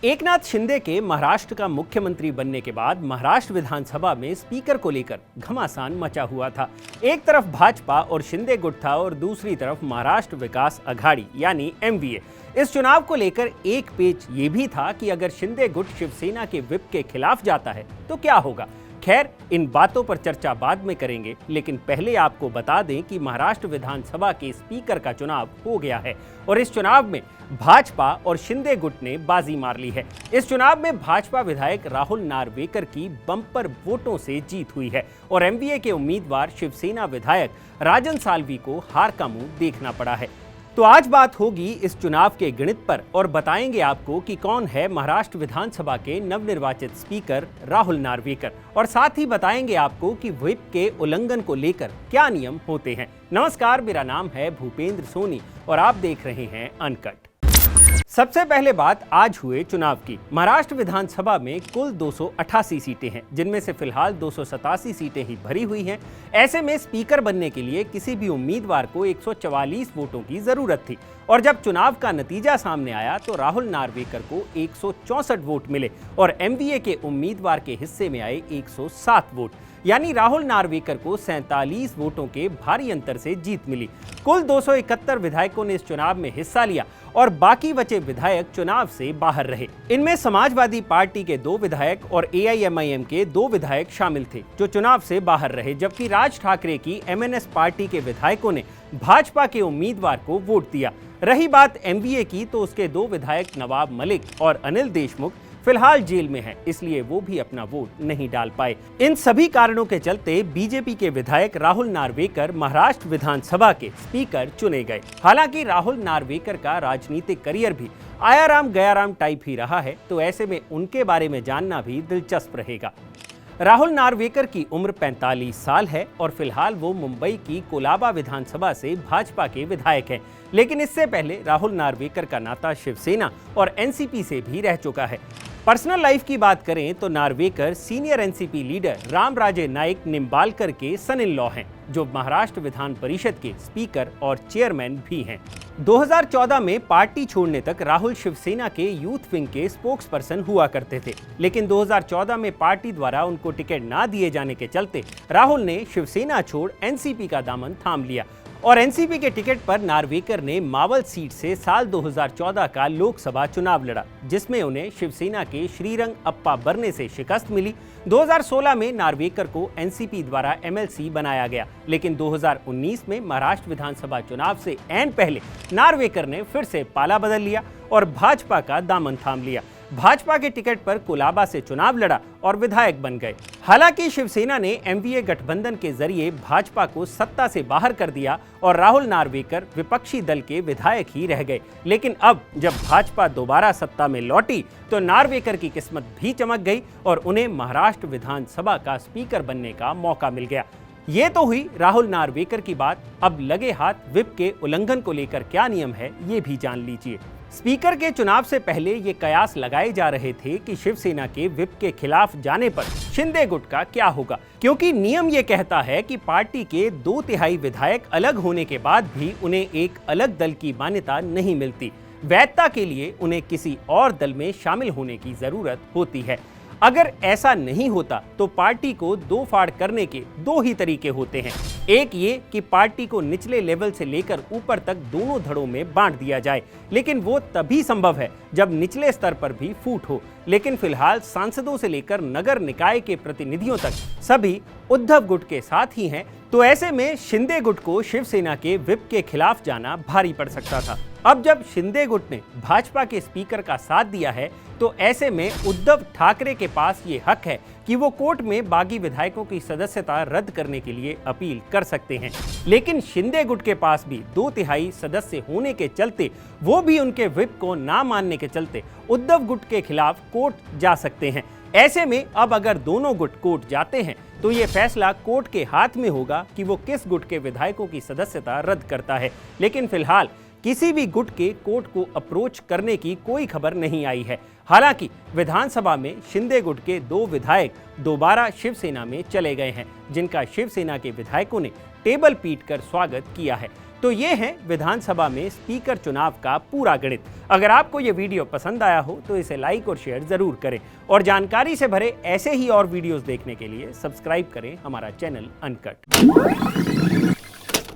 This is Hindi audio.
एकनाथ शिंदे के महाराष्ट्र का मुख्यमंत्री बनने के बाद महाराष्ट्र विधानसभा में स्पीकर को लेकर घमासान मचा हुआ था। एक तरफ भाजपा और शिंदे गुट था और दूसरी तरफ महाराष्ट्र विकास अघाड़ी यानी एमवीए। इस चुनाव को लेकर एक पेच ये भी था कि अगर शिंदे गुट शिवसेना के व्हिप के खिलाफ जाता है तो क्या होगा। खैर, इन बातों पर चर्चा बाद में करेंगे, लेकिन पहले आपको बता दें कि महाराष्ट्र विधानसभा के स्पीकर का चुनाव हो गया है और इस चुनाव में भाजपा और शिंदे गुट ने बाजी मार ली है। इस चुनाव में भाजपा विधायक राहुल नार्वेकर की बम्पर वोटों से जीत हुई है और एमवीए के उम्मीदवार शिवसेना विधायक राजन साल्वी को हार का मुंह देखना पड़ा है। तो आज बात होगी इस चुनाव के गणित पर और बताएंगे आपको कि कौन है महाराष्ट्र विधानसभा के नवनिर्वाचित स्पीकर राहुल नार्वेकर, और साथ ही बताएंगे आपको कि व्हिप के उल्लंघन को लेकर क्या नियम होते हैं। नमस्कार, मेरा नाम है भूपेंद्र सोनी और आप देख रहे हैं अनकट। सबसे पहले बात आज हुए चुनाव की। महाराष्ट्र विधानसभा में कुल 288 सीटें हैं, जिनमें से फिलहाल 287 सीटें ही भरी हुई हैं। ऐसे में स्पीकर बनने के लिए किसी भी उम्मीदवार को 144 वोटों की जरूरत थी और जब चुनाव का नतीजा सामने आया तो राहुल नार्वेकर को 164 वोट मिले और एमवीए के उम्मीदवार के हिस्से में आए 107 वोट, यानी राहुल नार्वेकर को 47 वोटों के भारी अंतर से जीत मिली। कुल 271 विधायकों ने इस चुनाव में हिस्सा लिया और बाकी बचे विधायक चुनाव से बाहर रहे। इनमें समाजवादी पार्टी के 2 विधायक और एआईएमआईएम के 2 विधायक शामिल थे जो चुनाव से बाहर रहे, जबकि राज ठाकरे की एमएनएस पार्टी के विधायकों ने भाजपा के उम्मीदवार को वोट दिया। रही बात एमवीए की, तो उसके 2 विधायक नवाब मलिक और अनिल देशमुख फिलहाल जेल में हैं, इसलिए वो भी अपना वोट नहीं डाल पाए। इन सभी कारणों के चलते बीजेपी के विधायक राहुल नार्वेकर महाराष्ट्र विधानसभा के स्पीकर चुने गए। हालांकि राहुल नार्वेकर का राजनीतिक करियर भी आयाराम गयाराम टाइप ही रहा है, तो ऐसे में उनके बारे में जानना भी दिलचस्प रहेगा। राहुल नार्वेकर की उम्र 45 साल है और फिलहाल वो मुंबई की कोलाबा विधानसभा से भाजपा के विधायक हैं, लेकिन इससे पहले राहुल नार्वेकर का नाता शिवसेना और एनसीपी से भी रह चुका है। पर्सनल लाइफ की बात करें तो Narwekar senior NCP leader Ramraje Naik Nimbalkar के सन इन लॉ हैं, जो महाराष्ट्र विधान परिषद के स्पीकर और चेयरमैन भी हैं। 2014 में पार्टी छोड़ने तक राहुल शिवसेना के यूथ विंग के स्पोक्स पर्सन हुआ करते थे, लेकिन 2014 में पार्टी द्वारा उनको टिकट ना दिए जाने के चलते राहुल ने शिवसेना छोड़ एनसीपी का दामन थाम लिया और एनसीपी के टिकट पर नार्वेकर ने मावल सीट से साल 2014 का लोकसभा चुनाव लड़ा, जिसमें उन्हें शिवसेना के श्रीरंग अप्पा बरने से शिकस्त मिली। 2016 में नार्वेकर को एनसीपी द्वारा एमएलसी बनाया गया, लेकिन 2019 में महाराष्ट्र विधानसभा चुनाव से ऐन पहले नार्वेकर ने फिर से पाला बदल लिया और भाजपा का दामन थाम लिया। भाजपा के टिकट पर कोलाबा से चुनाव लड़ा और विधायक बन गए। हालांकि शिवसेना ने एमवीए गठबंधन के जरिए भाजपा को सत्ता से बाहर कर दिया और राहुल नार्वेकर विपक्षी दल के विधायक ही रह गए, लेकिन अब जब भाजपा दोबारा सत्ता में लौटी तो नार्वेकर की किस्मत भी चमक गई और उन्हें महाराष्ट्र विधानसभा का स्पीकर बनने का मौका मिल गया। ये तो हुई राहुल नार्वेकर की बात। अब लगे हाथ व्हिप के उल्लंघन को लेकर क्या नियम है ये भी जान लीजिए। स्पीकर के चुनाव से पहले ये कयास लगाए जा रहे थे कि शिवसेना के व्हिप के खिलाफ जाने पर शिंदे गुट का क्या होगा, क्योंकि नियम ये कहता है कि पार्टी के 2/3 विधायक अलग होने के बाद भी उन्हें एक अलग दल की मान्यता नहीं मिलती। वैधता के लिए उन्हें किसी और दल में शामिल होने की जरूरत होती है। अगर ऐसा नहीं होता तो पार्टी को 2 फाड़ करने के 2 ही तरीके होते हैं। एक ये कि पार्टी को निचले लेवल से लेकर ऊपर तक दोनों धड़ों में बांट दिया जाए, लेकिन वो तभी संभव है जब निचले स्तर पर भी फूट हो। लेकिन फिलहाल सांसदों से लेकर नगर निकाय के प्रतिनिधियों तक सभी उद्धव गुट के साथ ही हैं, तो ऐसे में शिंदे गुट को शिवसेना के व्हिप के खिलाफ जाना भारी पड़ सकता था। अब जब शिंदे गुट ने भाजपा के स्पीकर का साथ दिया है तो ऐसे में उद्धव ठाकरे के पास ये हक है कि वो कोर्ट में बागी विधायकों की सदस्यता रद्द करने के लिए अपील कर सकते हैं, लेकिन शिंदे गुट के पास भी 2/3 सदस्य होने के चलते वो भी उनके व्हिप को ना मानने के चलते उद्धव गुट के खिलाफ कोर्ट जा सकते हैं। ऐसे में अब अगर दोनों गुट कोर्ट जाते हैं तो ये फैसला कोर्ट के हाथ में होगा कि वो किस गुट के विधायकों की सदस्यता रद्द करता है, लेकिन फिलहाल किसी भी गुट के कोर्ट को अप्रोच करने की कोई खबर नहीं आई है। हालांकि विधानसभा में शिंदे गुट के 2 विधायक दोबारा शिवसेना में चले गए हैं, जिनका शिवसेना के विधायकों ने टेबल पीट कर स्वागत किया है। तो ये है विधानसभा में स्पीकर चुनाव का पूरा गणित। अगर आपको ये वीडियो पसंद आया हो तो इसे लाइक और शेयर जरूर करें और जानकारी से भरे ऐसे ही और वीडियोस देखने के लिए सब्सक्राइब करें हमारा चैनल अनकट।